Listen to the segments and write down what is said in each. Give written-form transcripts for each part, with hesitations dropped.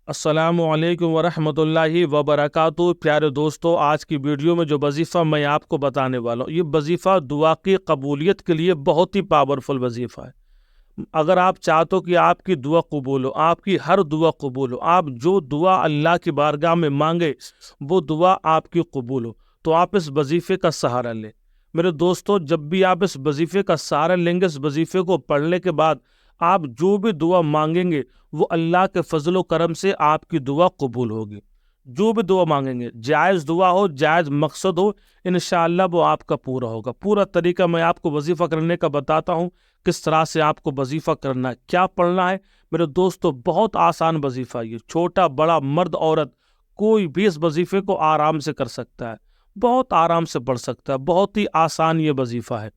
السلام علیکم ورحمۃ اللہ وبرکاتہ۔ پیارے دوستو، آج کی ویڈیو میں جو وظیفہ میں آپ کو بتانے والا ہوں، یہ وظیفہ دعا کی قبولیت کے لیے بہت ہی پاورفل وظیفہ ہے۔ اگر آپ چاہتے ہو کہ آپ کی دعا قبول ہو، آپ کی ہر دعا قبول ہو، آپ جو دعا اللہ کی بارگاہ میں مانگے وہ دعا آپ کی قبول ہو، تو آپ اس وظیفے کا سہارا لیں۔ میرے دوستو، جب بھی آپ اس وظیفے کا سہارا لیں گے، اس وظیفے کو پڑھنے کے بعد آپ جو بھی دعا مانگیں گے وہ اللہ کے فضل و کرم سے آپ کی دعا قبول ہوگی۔ جو بھی دعا مانگیں گے، جائز دعا ہو، جائز مقصد ہو، انشاءاللہ وہ آپ کا پورا ہوگا۔ پورا طریقہ میں آپ کو وظیفہ کرنے کا بتاتا ہوں، کس طرح سے آپ کو وظیفہ کرنا ہے، کیا پڑھنا ہے۔ میرے دوستو، بہت آسان وظیفہ ہے یہ، چھوٹا بڑا مرد عورت کوئی بھی اس وظیفے کو آرام سے کر سکتا ہے، بہت آرام سے پڑھ سکتا ہے، بہت ہی آسان یہ وظیفہ ہے۔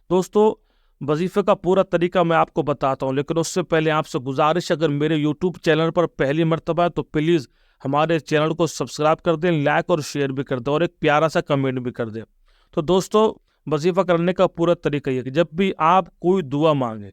دوستو، وظیفے کا پورا طریقہ میں آپ کو بتاتا ہوں، لیکن اس سے پہلے آپ سے گزارش، اگر میرے یوٹیوب چینل پر پہلی مرتبہ ہے تو پلیز ہمارے چینل کو سبسکرائب کر دیں، لائک اور شیئر بھی کر دیں، اور ایک پیارا سا کمنٹ بھی کر دیں۔ تو دوستو، وظیفہ کرنے کا پورا طریقہ یہ کہ جب بھی آپ کوئی دعا مانگیں،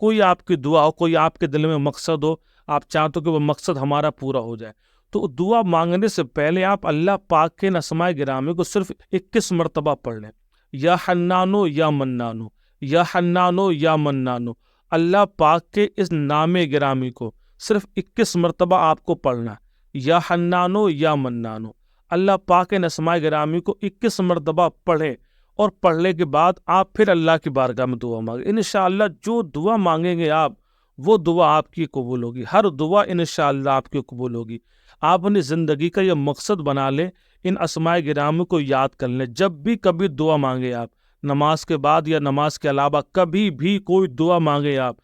کوئی آپ کی دعا ہو، کوئی آپ کے دل میں مقصد ہو، آپ چاہتے ہو کہ وہ مقصد ہمارا پورا ہو جائے، تو دعا مانگنے سے پہلے آپ اللہ پاک کے اسماء گرامی کو صرف 21 مرتبہ پڑھ لیں۔ یا حنانو یا منانو، یا حنانو یا منانو، اللہ پاک کے اس نام گرامی کو صرف 21 مرتبہ آپ کو پڑھنا ہے۔ یا حنانو یا منانو، اللہ پاک کے اسماء گرامی کو 21 مرتبہ پڑھیں، اور پڑھنے کے بعد آپ پھر اللہ کی بارگاہ میں دعا مانگیں۔ انشاءاللہ جو دعا مانگیں گے آپ، وہ دعا آپ کی قبول ہوگی، ہر دعا انشاءاللہ آپ کی قبول ہوگی۔ آپ اپنی زندگی کا یہ مقصد بنا لیں، ان اسماء گرامی کو یاد کر لیں، جب بھی کبھی دعا مانگے آپ، نماز کے بعد یا نماز کے علاوہ کبھی بھی کوئی دعا مانگے آپ،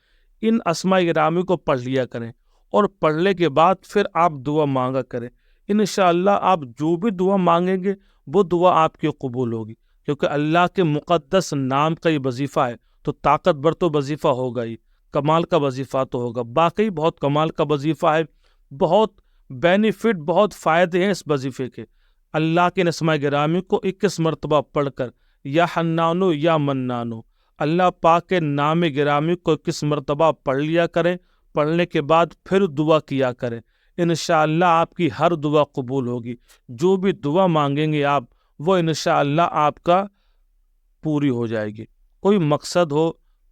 ان اسماء گرامی کو پڑھ لیا کریں، اور پڑھنے کے بعد پھر آپ دعا مانگا کریں۔ انشاءاللہ آپ جو بھی دعا مانگیں گے وہ دعا آپ کی قبول ہوگی، کیونکہ اللہ کے مقدس نام کا یہ وظیفہ ہے، تو طاقتور تو وظیفہ ہوگا ہی، کمال کا وظیفہ تو ہوگا، باقی بہت کمال کا وظیفہ ہے، بہت بینیفٹ، بہت فائدے ہیں اس وظیفے کے۔ اللہ کے اسماء گرامی کو 21 مرتبہ پڑھ کر، یا حنانو یا منانو، اللہ پاک کے نام گرامی کو 21 مرتبہ پڑھ لیا کریں، پڑھنے کے بعد پھر دعا کیا کریں۔ انشاءاللہ آپ کی ہر دعا قبول ہوگی، جو بھی دعا مانگیں گے آپ، وہ انشاءاللہ آپ کا پوری ہو جائے گی۔ کوئی مقصد ہو،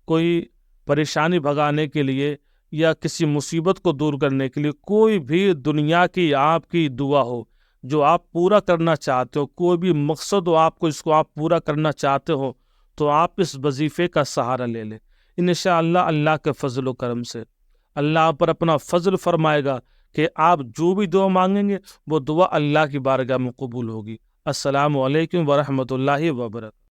کوئی پریشانی بھگانے کے لیے، یا کسی مصیبت کو دور کرنے کے لیے، کوئی بھی دنیا کی آپ کی دعا ہو جو آپ پورا کرنا چاہتے ہو، کوئی بھی مقصد ہو آپ کو، اس کو آپ پورا کرنا چاہتے ہو، تو آپ اس وظیفے کا سہارا لے لیں۔ انشاءاللہ اللہ کے فضل و کرم سے اللہ پر اپنا فضل فرمائے گا کہ آپ جو بھی دعا مانگیں گے وہ دعا اللہ کی بارگاہ میں قبول ہوگی۔ السلام علیکم ورحمۃ اللہ وبرکاتہ۔